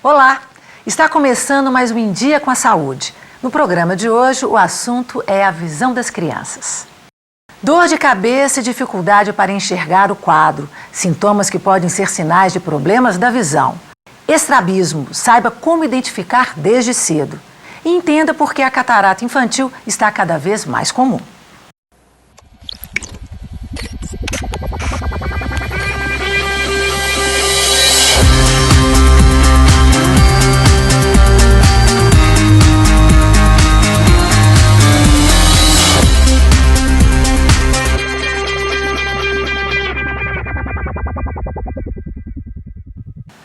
Olá! Está começando mais um Em Dia com a Saúde. No programa de hoje, o assunto é a visão das crianças. Dor de cabeça e dificuldade para enxergar o quadro, sintomas que podem ser sinais de problemas da visão. Estrabismo, saiba como identificar desde cedo. E entenda por que a catarata infantil está cada vez mais comum.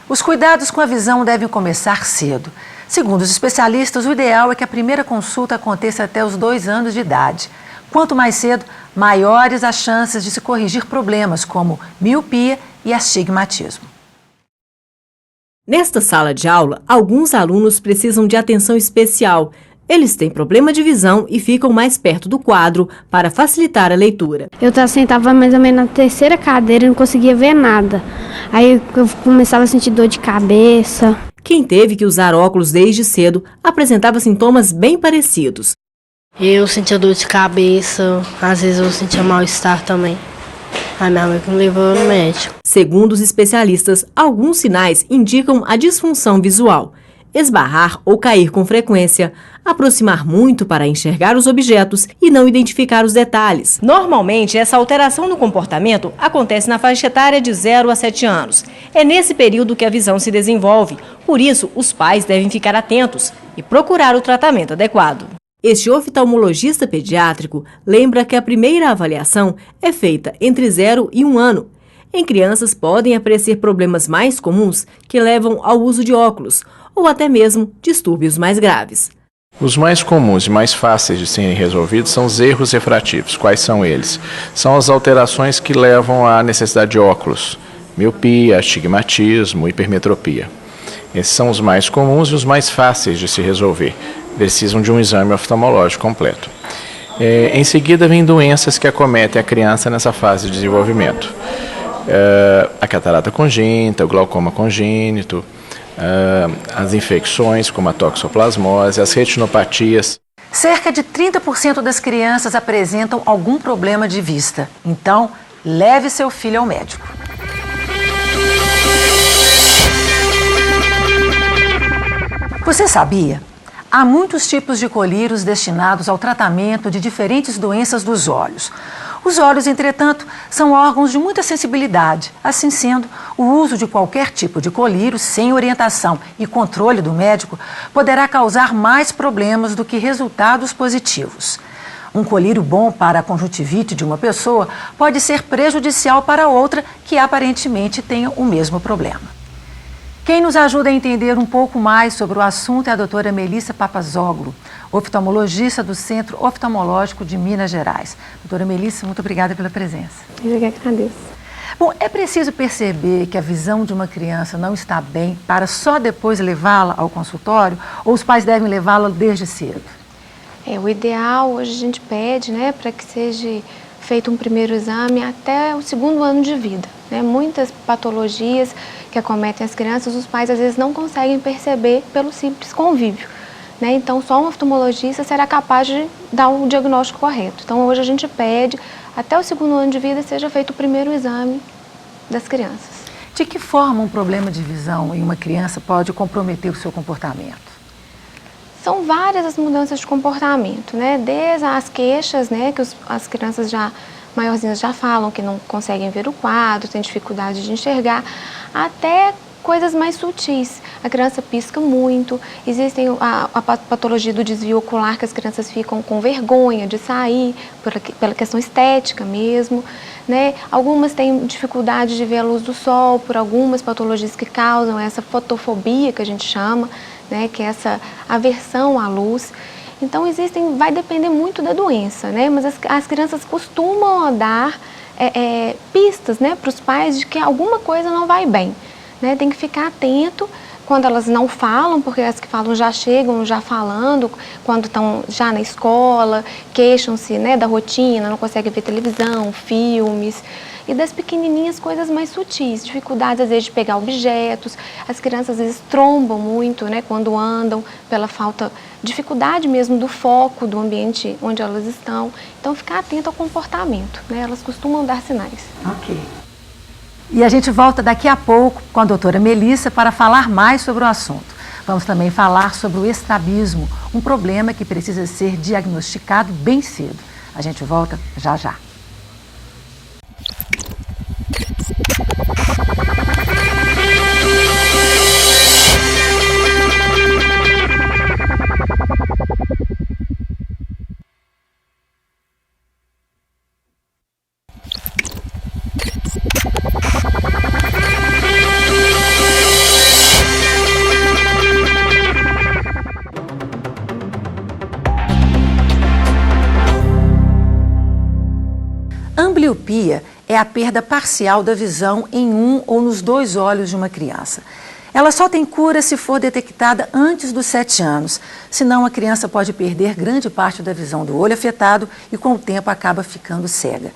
Os cuidados com a visão devem começar cedo. Segundo os especialistas, o ideal é que a primeira consulta aconteça até os 2 anos de idade. Quanto mais cedo, maiores as chances de se corrigir problemas como miopia e astigmatismo. Nesta sala de aula, alguns alunos precisam de atenção especial. Eles têm problema de visão e ficam mais perto do quadro para facilitar a leitura. Eu sentava mais ou menos na terceira cadeira e não conseguia ver nada. Aí eu começava a sentir dor de cabeça. Quem teve que usar óculos desde cedo apresentava sintomas bem parecidos. Eu sentia dor de cabeça, às vezes eu sentia mal-estar também. A minha mãe me levou no médico. Segundo os especialistas, alguns sinais indicam a disfunção visual. Esbarrar ou cair com frequência, aproximar muito para enxergar os objetos e não identificar os detalhes. Normalmente, essa alteração no comportamento acontece na faixa etária de 0 a 7 anos. É nesse período que a visão se desenvolve, por isso os pais devem ficar atentos e procurar o tratamento adequado. Este oftalmologista pediátrico lembra que a primeira avaliação é feita entre 0 e 1 ano. Em crianças podem aparecer problemas mais comuns que levam ao uso de óculos, ou até mesmo distúrbios mais graves. Os mais comuns e mais fáceis de serem resolvidos são os erros refrativos. Quais são eles? São as alterações que levam à necessidade de óculos, miopia, astigmatismo, hipermetropia. Esses são os mais comuns e os mais fáceis de se resolver. Precisam de um exame oftalmológico completo. Em seguida, vem doenças que acometem a criança nessa fase de desenvolvimento. A catarata congênita, o glaucoma congênito, as infecções como a toxoplasmose, as retinopatias. Cerca de 30% das crianças apresentam algum problema de vista. Então, leve seu filho ao médico. Você sabia? Há muitos tipos de colírios destinados ao tratamento de diferentes doenças dos olhos. Os olhos, entretanto, são órgãos de muita sensibilidade. Assim sendo, o uso de qualquer tipo de colírio sem orientação e controle do médico poderá causar mais problemas do que resultados positivos. Um colírio bom para a conjuntivite de uma pessoa pode ser prejudicial para outra que aparentemente tenha o mesmo problema. Quem nos ajuda a entender um pouco mais sobre o assunto é a doutora Melissa Papazoglou, oftalmologista do Centro Oftalmológico de Minas Gerais. Doutora Melissa, muito obrigada pela presença. Eu que agradeço. Bom, é preciso perceber que a visão de uma criança não está bem para só depois levá-la ao consultório ou os pais devem levá-la desde cedo? O ideal, hoje a gente pede, para que seja feito um primeiro exame até o 2º ano de vida. Muitas patologias que acometem as crianças, os pais às vezes não conseguem perceber pelo simples convívio. Então, só um oftalmologista será capaz de dar o diagnóstico correto. Então, hoje a gente pede, até o 2º ano de vida, seja feito o primeiro exame das crianças. De que forma um problema de visão em uma criança pode comprometer o seu comportamento? São várias as mudanças de comportamento, desde as queixas, que as crianças já maiorzinhas já falam que não conseguem ver o quadro, têm dificuldade de enxergar, até coisas mais sutis. A criança pisca muito, existe a patologia do desvio ocular, que as crianças ficam com vergonha de sair, pela questão estética mesmo. Algumas têm dificuldade de ver a luz do sol, por algumas patologias que causam essa fotofobia, que a gente chama, que é essa aversão à luz. Então, vai depender muito da doença, mas as crianças costumam dar pistas para os pais de que alguma coisa não vai bem. Tem que ficar atento quando elas não falam, porque as que falam já chegam já falando, quando estão já na escola, queixam-se da rotina, não conseguem ver televisão, filmes. e das pequenininhas coisas mais sutis, dificuldades às vezes de pegar objetos, as crianças às vezes trombam muito, né, quando andam, pela falta, dificuldade mesmo do foco do ambiente onde elas estão. Então, ficar atento ao comportamento, né, elas costumam dar sinais. Ok. E a gente volta daqui a pouco com a doutora Melissa para falar mais sobre o assunto. Vamos também falar sobre o estrabismo, um problema que precisa ser diagnosticado bem cedo. A gente volta já já. Ambliopia é a perda parcial da visão em um ou nos dois olhos de uma criança. Ela só tem cura se for detectada antes dos 7 anos, senão a criança pode perder grande parte da visão do olho afetado e com o tempo acaba ficando cega.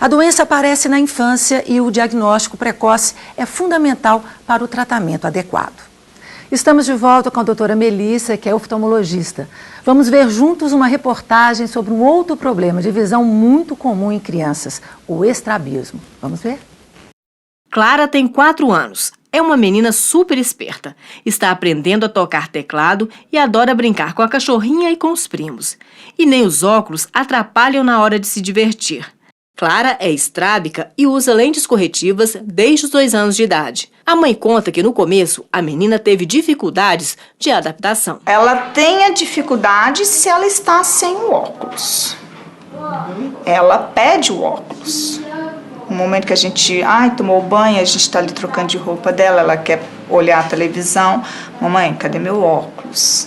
A doença aparece na infância e o diagnóstico precoce é fundamental para o tratamento adequado. Estamos de volta com a doutora Melissa, que é oftalmologista. Vamos ver juntos uma reportagem sobre um outro problema de visão muito comum em crianças, o estrabismo. Vamos ver? Clara tem 4 anos. É uma menina super esperta. Está aprendendo a tocar teclado e adora brincar com a cachorrinha e com os primos. E nem os óculos atrapalham na hora de se divertir. Clara é estrábica e usa lentes corretivas desde os 2 anos de idade. A mãe conta que no começo a menina teve dificuldades de adaptação. Ela tem a dificuldade se ela está sem o óculos. Ela pede o óculos. No momento que a gente tomou banho, a gente está ali trocando de roupa dela, ela quer olhar a televisão. Mamãe, cadê meu óculos?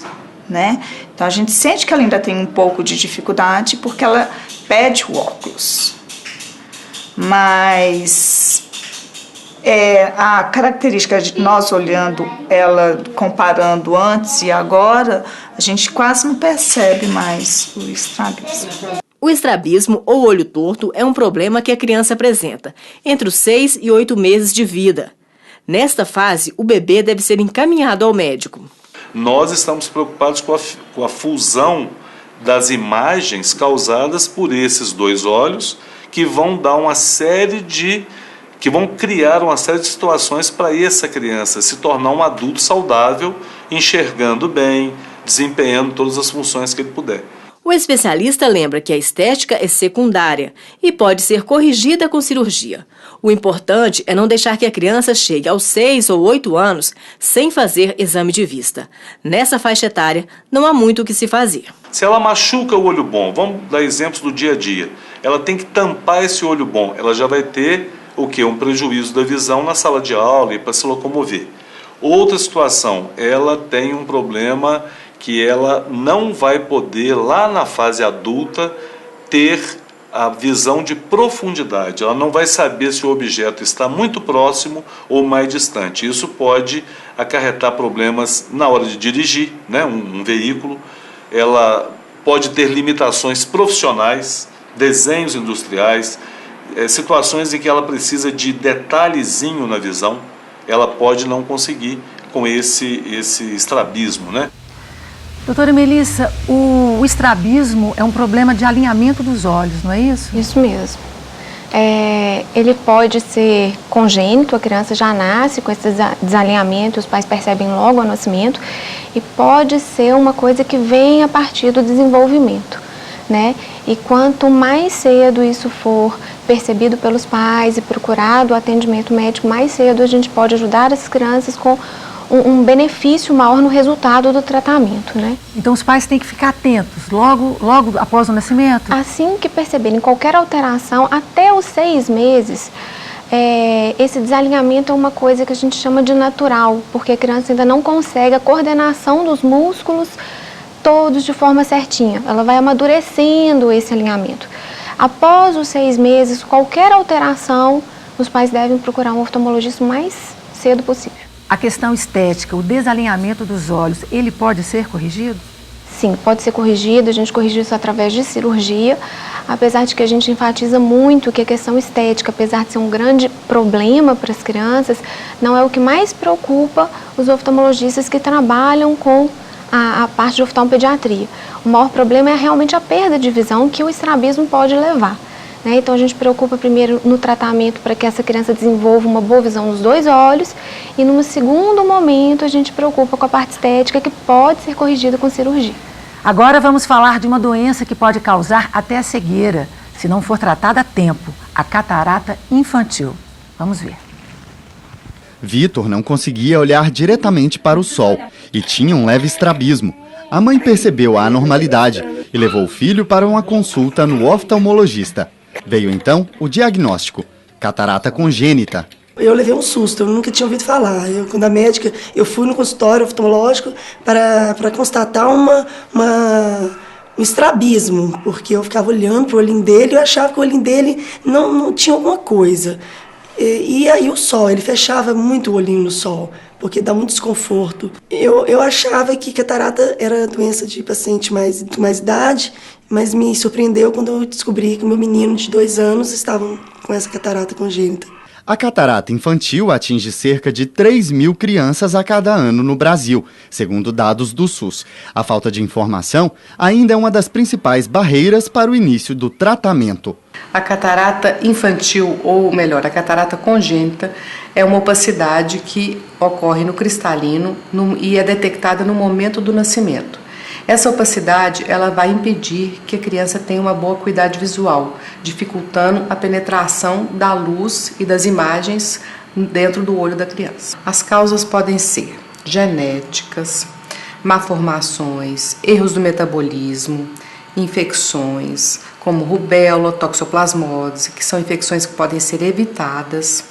Né? Então a gente sente que ela ainda tem um pouco de dificuldade porque ela pede o óculos. Mas a característica de nós olhando ela, comparando antes e agora, a gente quase não percebe mais o estrabismo. O estrabismo ou olho torto é um problema que a criança apresenta entre os 6 e 8 meses de vida. Nesta fase, o bebê deve ser encaminhado ao médico. Nós estamos preocupados com a fusão das imagens causadas por esses 2 olhos, que vão dar que vão criar uma série de situações para essa criança se tornar um adulto saudável, enxergando bem, desempenhando todas as funções que ele puder. O especialista lembra que a estética é secundária e pode ser corrigida com cirurgia. O importante é não deixar que a criança chegue aos 6 ou 8 anos sem fazer exame de vista. Nessa faixa etária, não há muito o que se fazer. Se ela machuca o olho bom, vamos dar exemplos do dia a dia, ela tem que tampar esse olho bom, ela já vai ter o quê? Um prejuízo da visão na sala de aula e para se locomover. Outra situação, ela tem um problema que ela não vai poder, lá na fase adulta, ter a visão de profundidade. Ela não vai saber se o objeto está muito próximo ou mais distante. Isso pode acarretar problemas na hora de dirigir, né, um veículo. Ela pode ter limitações profissionais, desenhos industriais, situações em que ela precisa de detalhezinho na visão. Ela pode não conseguir com esse estrabismo, né? Doutora Melissa, o estrabismo é um problema de alinhamento dos olhos, não é isso? Isso mesmo. Ele pode ser congênito, a criança já nasce com esse desalinhamento, os pais percebem logo ao nascimento, e pode ser uma coisa que vem a partir do desenvolvimento, né? E quanto mais cedo isso for percebido pelos pais e procurado o atendimento médico mais cedo, a gente pode ajudar as crianças com um benefício maior no resultado do tratamento, né? Então os pais têm que ficar atentos logo após o nascimento? Assim que perceberem qualquer alteração, até os 6 meses, esse desalinhamento é uma coisa que a gente chama de natural, porque a criança ainda não consegue a coordenação dos músculos todos de forma certinha. Ela vai amadurecendo esse alinhamento. Após os 6 meses, qualquer alteração, os pais devem procurar um oftalmologista o mais cedo possível. A questão estética, o desalinhamento dos olhos, ele pode ser corrigido? sim, pode ser corrigido, a gente corrige isso através de cirurgia, apesar de que a gente enfatiza muito que a questão estética, apesar de ser um grande problema para as crianças, não é o que mais preocupa os oftalmologistas que trabalham com a parte de oftalmopediatria. O maior problema é realmente a perda de visão que o estrabismo pode levar. Então a gente preocupa primeiro no tratamento para que essa criança desenvolva uma boa visão nos dois olhos e num segundo momento a gente preocupa com a parte estética que pode ser corrigida com cirurgia. Agora vamos falar de uma doença que pode causar até a cegueira, se não for tratada a tempo, a catarata infantil. Vamos ver. Vitor não conseguia olhar diretamente para o sol e tinha um leve estrabismo. A mãe percebeu a anormalidade e levou o filho para uma consulta no oftalmologista. Veio então o diagnóstico: catarata congênita. Eu levei um susto, eu nunca tinha ouvido falar. Quando a médica, eu fui no consultório oftalmológico para constatar um estrabismo, porque eu ficava olhando para o olhinho dele e eu achava que o olhinho dele não tinha alguma coisa. E aí o sol, ele fechava muito o olhinho no sol, porque dá muito desconforto. Eu achava que catarata era doença de paciente de mais idade, mas me surpreendeu quando eu descobri que o meu menino de 2 anos estava com essa catarata congênita. A catarata infantil atinge cerca de 3.000 crianças a cada ano no Brasil, segundo dados do SUS. A falta de informação ainda é uma das principais barreiras para o início do tratamento. A catarata infantil, ou melhor, a catarata congênita, é uma opacidade que ocorre no cristalino e é detectada no momento do nascimento. Essa opacidade ela vai impedir que a criança tenha uma boa acuidade visual, dificultando a penetração da luz e das imagens dentro do olho da criança. As causas podem ser genéticas, malformações, erros do metabolismo, infecções como rubéola, toxoplasmose, que são infecções que podem ser evitadas,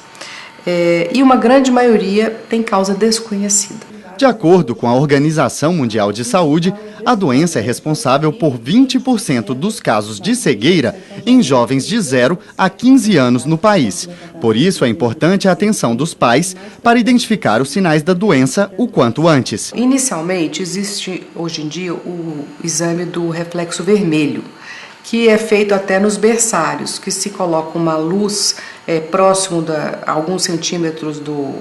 e uma grande maioria tem causa desconhecida. De acordo com a Organização Mundial de Saúde, a doença é responsável por 20% dos casos de cegueira em jovens de 0 a 15 anos no país. Por isso, é importante a atenção dos pais para identificar os sinais da doença o quanto antes. Inicialmente, existe hoje em dia o exame do reflexo vermelho, que é feito até nos berçários, que se coloca uma luz próximo a alguns centímetros do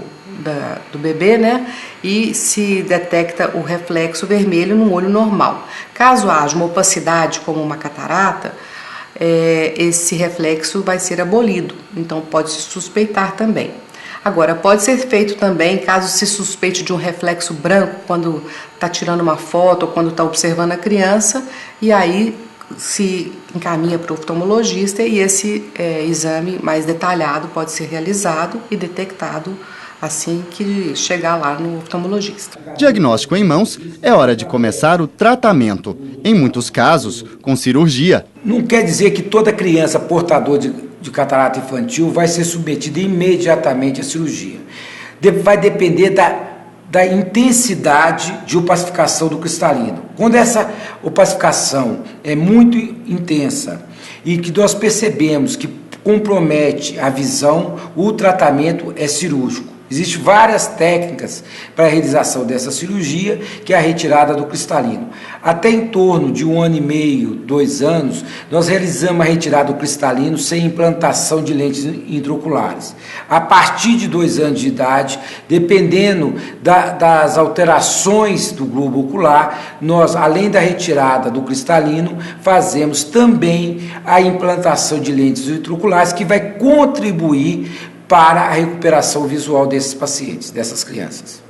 bebê, né? E se detecta o reflexo vermelho no olho normal. Caso haja uma opacidade, como uma catarata, esse reflexo vai ser abolido, então pode-se suspeitar também. Agora, pode ser feito também, caso se suspeite de um reflexo branco, quando está tirando uma foto ou quando está observando a criança, e aí se encaminha para o oftalmologista e esse exame mais detalhado pode ser realizado e detectado assim que chegar lá no oftalmologista. Diagnóstico em mãos, é hora de começar o tratamento. Em muitos casos, com cirurgia. Não quer dizer que toda criança portadora de catarata infantil vai ser submetida imediatamente à cirurgia. Vai depender da intensidade de opacificação do cristalino. Quando essa opacificação é muito intensa e que nós percebemos que compromete a visão, o tratamento é cirúrgico. Existem várias técnicas para a realização dessa cirurgia, que é a retirada do cristalino. Até em torno de 1 ano e meio, 2 anos, nós realizamos a retirada do cristalino sem implantação de lentes intraoculares. A partir de 2 anos de idade, dependendo das alterações do globo ocular, nós, além da retirada do cristalino, fazemos também a implantação de lentes intraoculares, que vai contribuir para a recuperação visual desses pacientes, dessas crianças.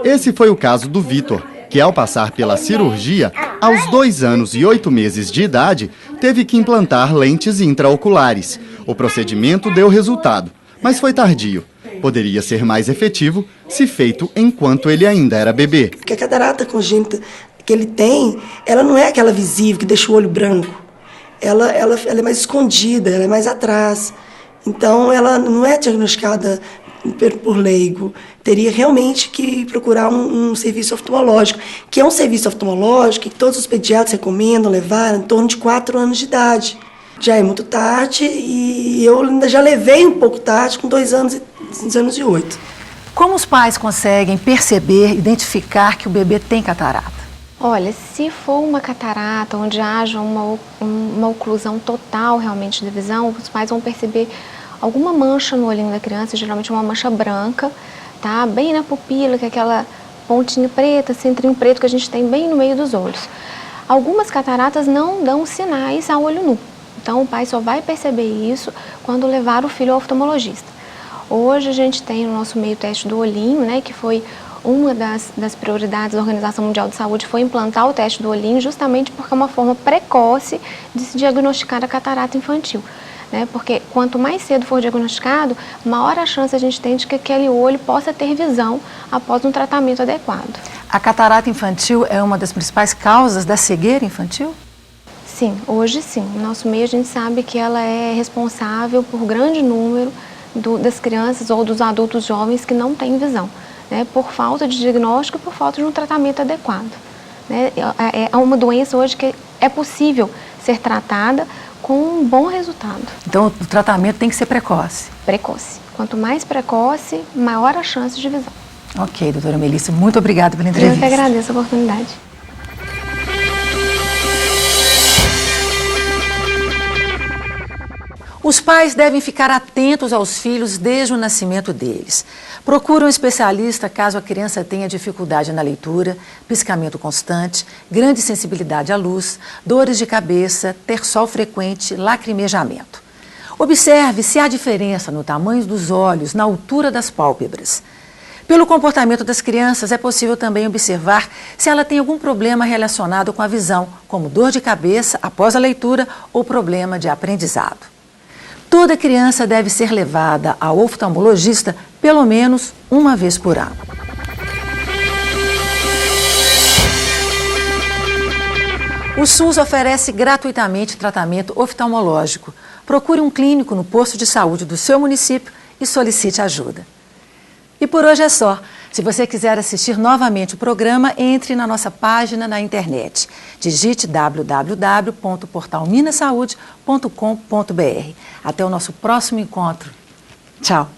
Esse foi o caso do Vitor, que ao passar pela cirurgia, aos 2 anos e 8 meses de idade, teve que implantar lentes intraoculares. O procedimento deu resultado, mas foi tardio. Poderia ser mais efetivo se feito enquanto ele ainda era bebê. Porque a catarata congênita que ele tem, ela não é aquela visível que deixa o olho branco. Ela é mais escondida, ela é mais atrás. Então, ela não é diagnosticada por leigo. Teria realmente que procurar um serviço oftalmológico, que é um serviço oftalmológico que todos os pediatras recomendam levar em torno de 4 anos de idade. Já é muito tarde e eu ainda já levei um pouco tarde, com 2 anos e 8. Como os pais conseguem perceber, identificar que o bebê tem catarata? Olha, se for uma catarata onde haja uma oclusão total realmente da visão, os pais vão perceber alguma mancha no olhinho da criança, geralmente uma mancha branca, tá? Bem na pupila, que é aquela pontinha preta, centrinho preto que a gente tem bem no meio dos olhos. Algumas cataratas não dão sinais a olho nu, então o pai só vai perceber isso quando levar o filho ao oftalmologista. Hoje a gente tem no nosso meio teste do olhinho, né, que foi uma das prioridades da Organização Mundial de Saúde, foi implantar o teste do olhinho, justamente porque é uma forma precoce de se diagnosticar a catarata infantil. Né? Porque quanto mais cedo for diagnosticado, maior a chance a gente tem de que aquele olho possa ter visão após um tratamento adequado. A catarata infantil é uma das principais causas da cegueira infantil? Sim, hoje sim. No nosso meio a gente sabe que ela é responsável por grande número das crianças ou dos adultos jovens que não têm visão, né? Por falta de diagnóstico e por falta de um tratamento adequado. Né? É uma doença hoje que é possível ser tratada com um bom resultado. Então o tratamento tem que ser precoce? Precoce. Quanto mais precoce, maior a chance de visão. Ok, doutora Melissa, muito obrigada pela entrevista. Eu que agradeço a oportunidade. Os pais devem ficar atentos aos filhos desde o nascimento deles. Procure um especialista caso a criança tenha dificuldade na leitura, piscamento constante, grande sensibilidade à luz, dores de cabeça, ter sol frequente, lacrimejamento. Observe se há diferença no tamanho dos olhos, na altura das pálpebras. Pelo comportamento das crianças, é possível também observar se ela tem algum problema relacionado com a visão, como dor de cabeça após a leitura ou problema de aprendizado. Toda criança deve ser levada ao oftalmologista pelo menos uma vez por ano. O SUS oferece gratuitamente tratamento oftalmológico. Procure um clínico no posto de saúde do seu município e solicite ajuda. E por hoje é só. Se você quiser assistir novamente o programa, entre na nossa página na internet. Digite www.portalminasaude.com.br. Até o nosso próximo encontro. Tchau!